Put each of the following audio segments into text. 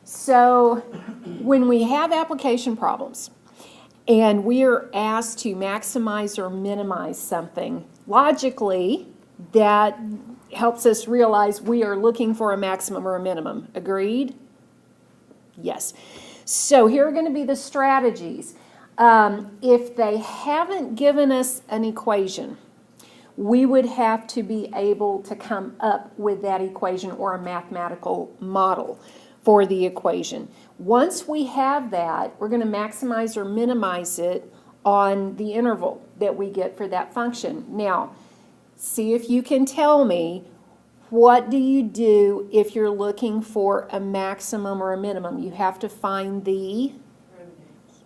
So when we have application problems and we are asked to maximize or minimize something, logically, that helps us realize we are looking for a maximum or a minimum. Agreed? Yes. So here are going to be the strategies. If they haven't given us an equation, we would have to be able to come up with that equation or a mathematical model for the equation. Once we have that, we're going to maximize or minimize it on the interval that we get for that function. Now, see if you can tell me, what do you do if you're looking for a maximum or a minimum? You have to find the,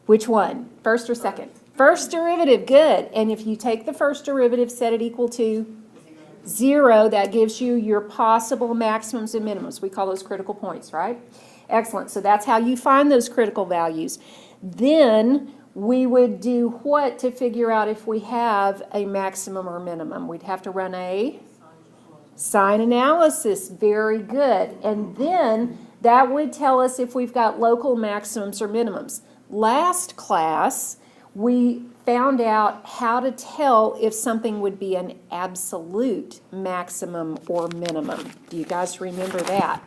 which one? First or second? First derivative, good. And if you take the first derivative, set it equal to 0, that gives you your possible maximums and minimums. We call those critical points, right? Excellent. So that's how you find those critical values. Then we would do what to figure out if we have a maximum or minimum? We'd have to run a sign analysis. Very good. And then that would tell us if we've got local maximums or minimums. Last class, we found out how to tell if something would be an absolute maximum or minimum. Do you guys remember that?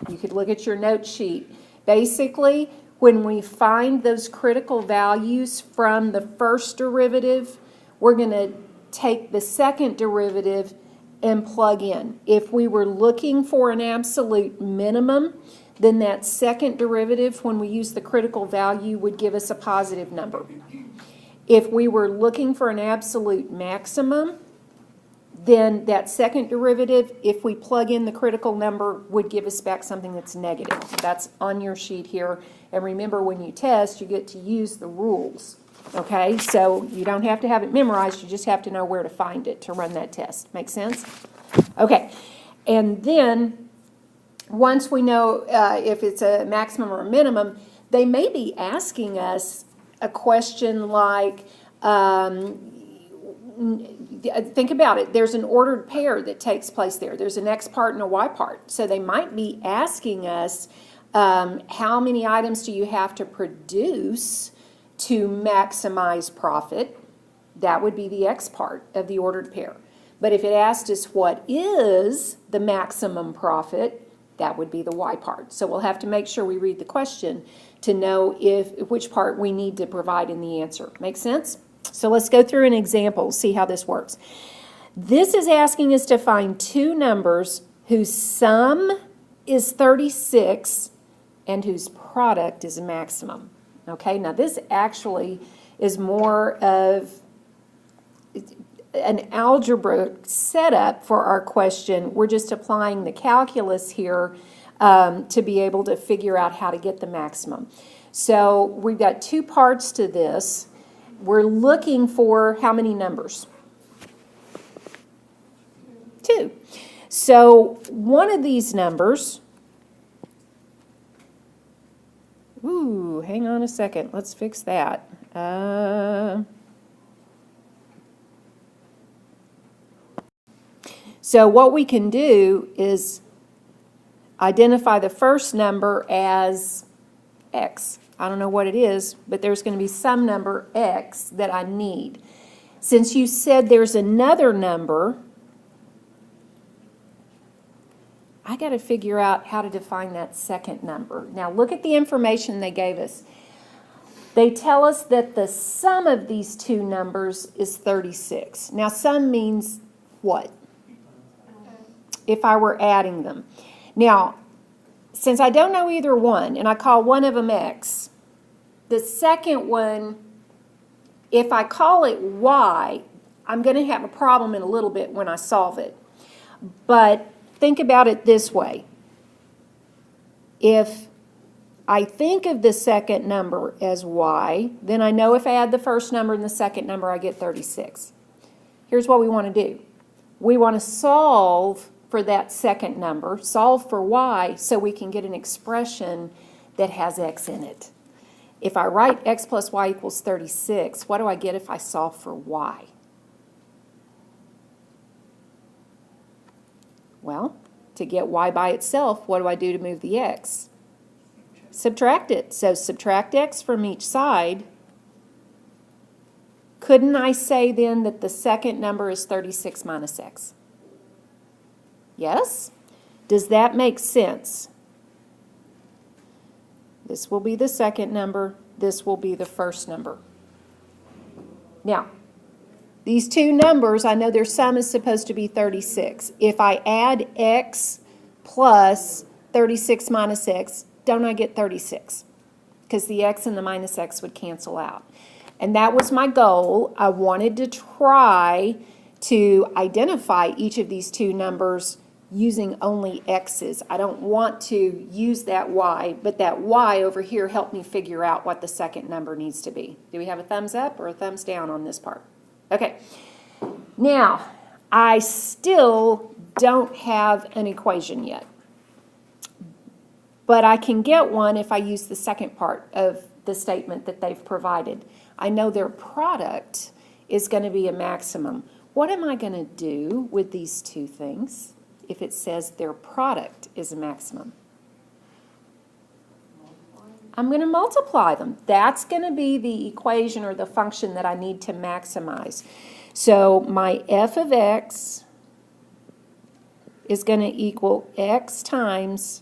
You could look at your note sheet. Basically, when we find those critical values from the first derivative, we're going to take the second derivative and plug in. If we were looking for an absolute minimum, then that second derivative, when we use the critical value, would give us a positive number. If we were looking for an absolute maximum, then that second derivative, if we plug in the critical number, would give us back something that's negative. That's on your sheet here. And remember, when you test, you get to use the rules. Okay, so you don't have to have it memorized, you just have to know where to find it to run that test. Make sense? Okay, and then once we know if it's a maximum or a minimum, they may be asking us a question like, think about it, there's an ordered pair that takes place there. There's an X part and a Y part. So they might be asking us, how many items do you have to produce to maximize profit? That would be the X part of the ordered pair. But if it asked us what is the maximum profit, that would be the Y part. So we'll have to make sure we read the question to know which part we need to provide in the answer. Make sense? So let's go through an example, see how this works. This is asking us to find two numbers whose sum is 36 and whose product is a maximum. Okay, now this actually is more of an algebra setup for our question. We're just applying the calculus here to be able to figure out how to get the maximum. So we've got two parts to this. We're looking for how many numbers? 2. So one of these numbers, hang on a second, let's fix that. So what we can do is identify the first number as X. I don't know what it is, but there's going to be some number X that I need. Since you said there's another number, I got to figure out how to define that second number. Now look at the information they gave us. They tell us that the sum of these two numbers is 36. Now sum means what? If I were adding them. Now, since I don't know either one, and I call one of them X, the second one, if I call it Y, I'm going to have a problem in a little bit when I solve it. But think about it this way. If I think of the second number as Y, then I know if I add the first number and the second number, I get 36. Here's what we want to do. We want to solve for that second number, solve for Y, so we can get an expression that has X in it. If I write X plus Y equals 36, what do I get if I solve for Y? Well, to get Y by itself, what do I do to move the X? subtract it. So subtract x from each side. Couldn't I say then that the second number is 36 minus x? Yes? Does that make sense? This will be the second number. This will be the first number. Now, these two numbers, I know their sum is supposed to be 36. If I add x plus 36 minus x, don't I get 36? Because the x and the minus x would cancel out. And that was my goal. I wanted to try to identify each of these two numbers using only x's. I don't want to use that y, but that y over here helped me figure out what the second number needs to be. Do we have a thumbs up or a thumbs down on this part? Okay. Now, I still don't have an equation yet, but I can get one if I use the second part of the statement that they've provided. I know their product is going to be a maximum. What am I going to do with these two things if it says their product is a maximum? I'm going to multiply them. That's going to be the equation or the function that I need to maximize. So my f of x is going to equal x times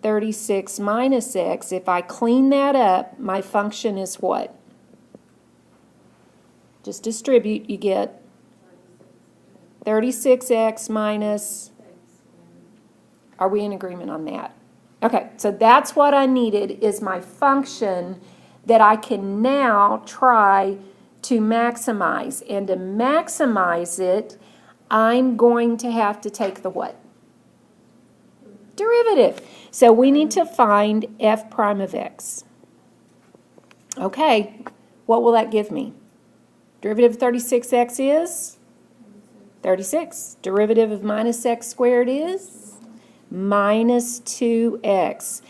36 minus x. If I clean that up, my function is what? Just distribute, you get 36x minus, are we in agreement on that? Okay, so that's what I needed, is my function that I can now try to maximize. And to maximize it, I'm going to have to take the what? Derivative. So we need to find f prime of x. Okay, what will that give me? Derivative of 36x is 36. Derivative of minus x squared is minus 2x.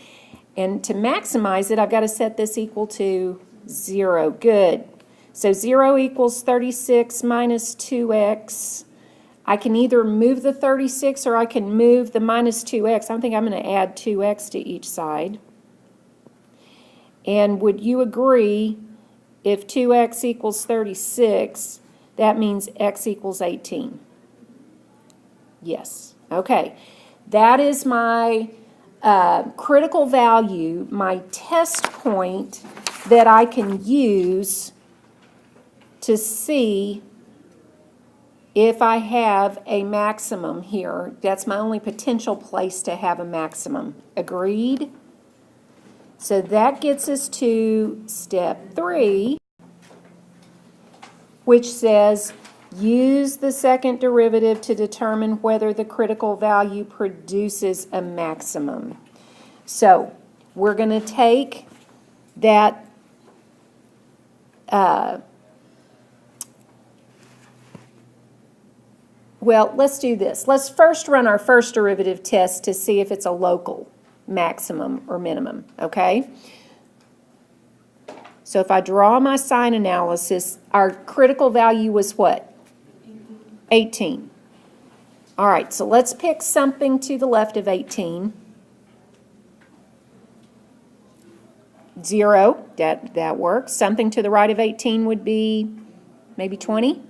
And to maximize it, I've got to set this equal to 0. Good. So 0 equals 36 minus 2x. I can either move the 36 or I can move the minus 2x. I think I'm going to add 2x to each side. And would you agree, if 2x equals 36, that means x equals 18? Yes. Okay. That is my critical value, my test point that I can use to see if I have a maximum here. That's my only potential place to have a maximum. Agreed? So that gets us to step 3, which says use the second derivative to determine whether the critical value produces a maximum. So we're going to take that well, let's do this. Let's first run our first derivative test to see if it's a local maximum or minimum, okay? So if I draw my sign analysis, our critical value was what? 18. All right, so let's pick something to the left of 18. 0, that works. Something to the right of 18 would be maybe 20.